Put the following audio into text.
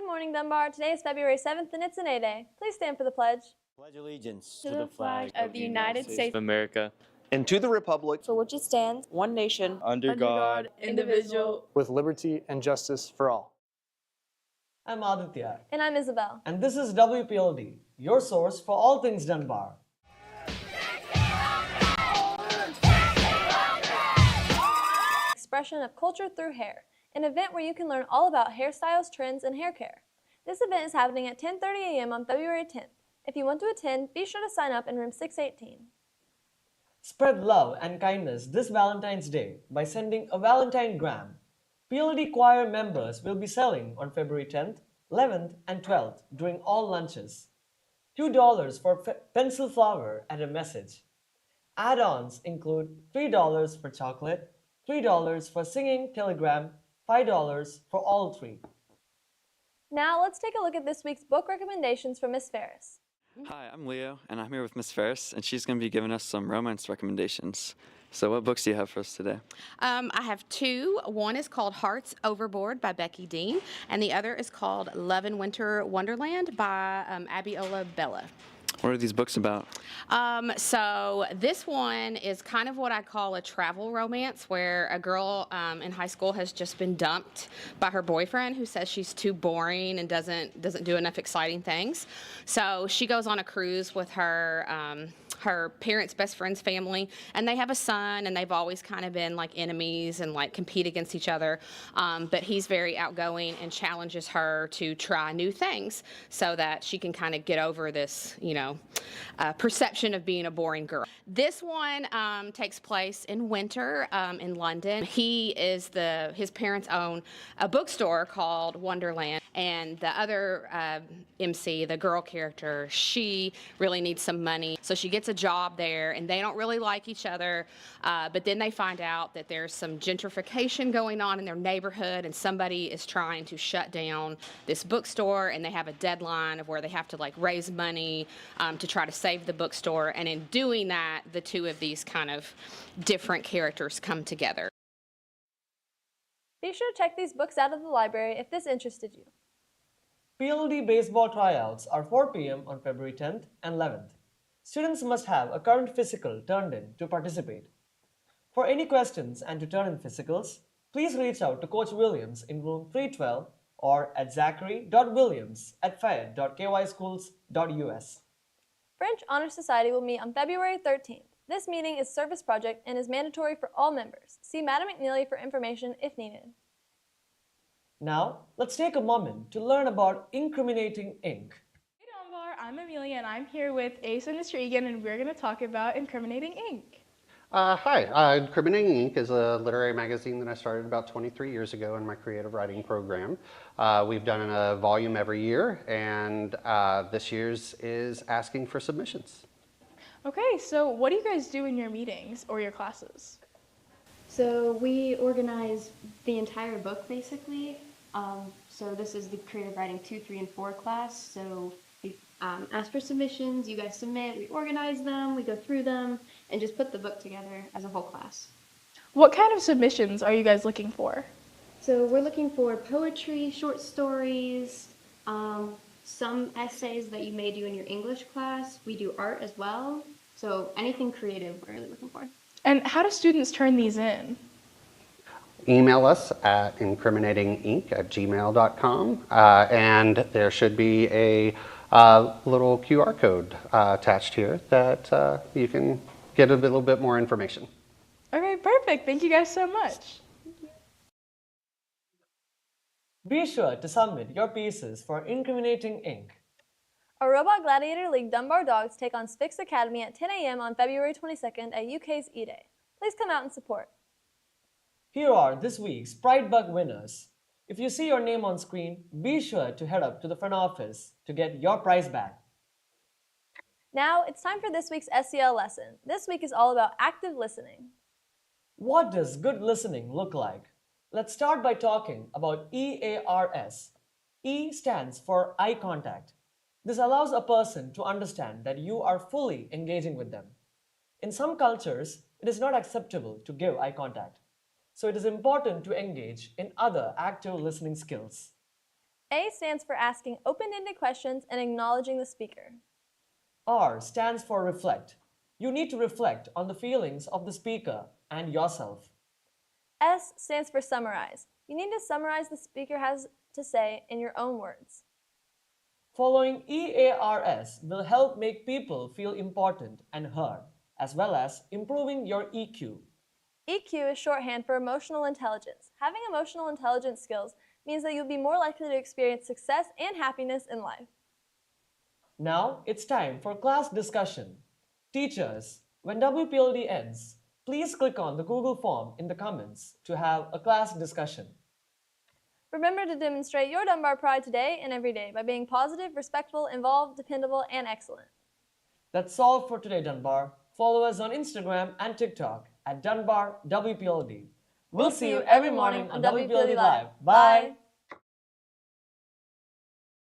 Good morning, Dunbar. Today is February 7th and it's an A-Day. Please stand for the pledge. Pledge allegiance to the flag of the United States of America, and to the republic for which it stands, one nation, under God, indivisible, with liberty and justice for all. I'm Aditya. And I'm Isabel. And this is WPLD, your source for all things Dunbar. Expression of culture through hair, an event where you can learn all about hairstyles, trends, and hair care. This event is happening at 10:30 a.m. on February 10th. If you want to attend, be sure to sign up in room 618. Spread love and kindness this Valentine's Day by sending a Valentine gram. PLD choir members will be selling on February 10th, 11th, and 12th during all lunches. $2 for pencil flower and a message. Add-ons include $3 for chocolate, $3 for singing telegram, $5 for all three. Now let's take a look at this week's book recommendations from Miss Ferris. Hi, I'm Leo, and I'm here with Miss Ferris, and she's going to be giving us some romance recommendations. So what books do you have for us today? I have two. One is called Hearts Overboard by Becky Dean, and the other is called Love in Winter Wonderland by Abiola Bella. What are these books about? So this one is kind of what I call a travel romance, where a girl in high school has just been dumped by her boyfriend, who says she's too boring and doesn't do enough exciting things. So she goes on a cruise with her her parents' best friend's family, and they have a son, and they've always kind of been like enemies and like compete against each other. But he's very outgoing and challenges her to try new things so that she can kind of get over this, perception of being a boring girl. This one takes place in winter in London. His parents own a bookstore called Wonderland, and the other MC, the girl character, she really needs some money, so she gets a job there, and they don't really like each other, but then they find out that there's some gentrification going on in their neighborhood, and somebody is trying to shut down this bookstore, and they have a deadline of where they have to like raise money to try to save the bookstore, and in doing that, the two of these kind of different characters come together. Be sure to check these books out of the library if this interested you. PLD baseball tryouts are 4 p.m. on February 10th and 11th. Students must have a current physical turned in to participate. For any questions and to turn in physicals, please reach out to Coach Williams in room 312 or at zachary.williams@fayette.kyschools.us. French Honor Society will meet on February 13th. This meeting is service project and is mandatory for all members. See Madam McNeely for information if needed. Now, let's take a moment to learn about incriminating ink. Hey Dunbar, I'm Amelia and I'm here with Ace and Mr. Egan, and we're going to talk about incriminating ink. Hi, Incriminating Ink is a literary magazine that I started about 23 years ago in my creative writing program. We've done a volume every year, and this year's is asking for submissions. Okay, so what do you guys do in your meetings or your classes? So we organize the entire book basically. So this is the creative writing 2, 3, and 4 class. So we ask for submissions, you guys submit, we organize them, we go through them, and just put the book together as a whole class. What kind of submissions are you guys looking for? So we're looking for poetry, short stories, some essays that you may do in your English class. We do art as well. So anything creative we're really looking for. And how do students turn these in? Email us at incriminatingink@gmail.com, and there should be a little QR code attached here that you can get a little bit more information. Okay, perfect. Thank you guys so much. Be sure to submit your pieces for Incriminating Ink. Our Robot Gladiator League Dunbar Dogs take on Spix Academy at 10 a.m. on February 22nd at UK's E-Day. Please come out and support. Here are this week's Pride Bug winners. If you see your name on screen, be sure to head up to the front office to get your prize back. Now, it's time for this week's SEL lesson. This week is all about active listening. What does good listening look like? Let's start by talking about EARS. E stands for eye contact. This allows a person to understand that you are fully engaging with them. In some cultures, it is not acceptable to give eye contact. So it is important to engage in other active listening skills. A stands for asking open-ended questions and acknowledging the speaker. R stands for reflect. You need to reflect on the feelings of the speaker and yourself. S stands for summarize. You need to summarize the speaker has to say in your own words. Following EARS will help make people feel important and heard, as well as improving your EQ. EQ is shorthand for emotional intelligence. Having emotional intelligence skills means that you'll be more likely to experience success and happiness in life. Now it's time for class discussion. Teachers, when WPLD ends, please click on the Google form in the comments to have a class discussion. Remember to demonstrate your Dunbar pride today and every day by being positive, respectful, involved, dependable, and excellent. That's all for today, Dunbar. Follow us on Instagram and TikTok at Dunbar WPLD. We'll see you every morning on WPLD Live. Bye!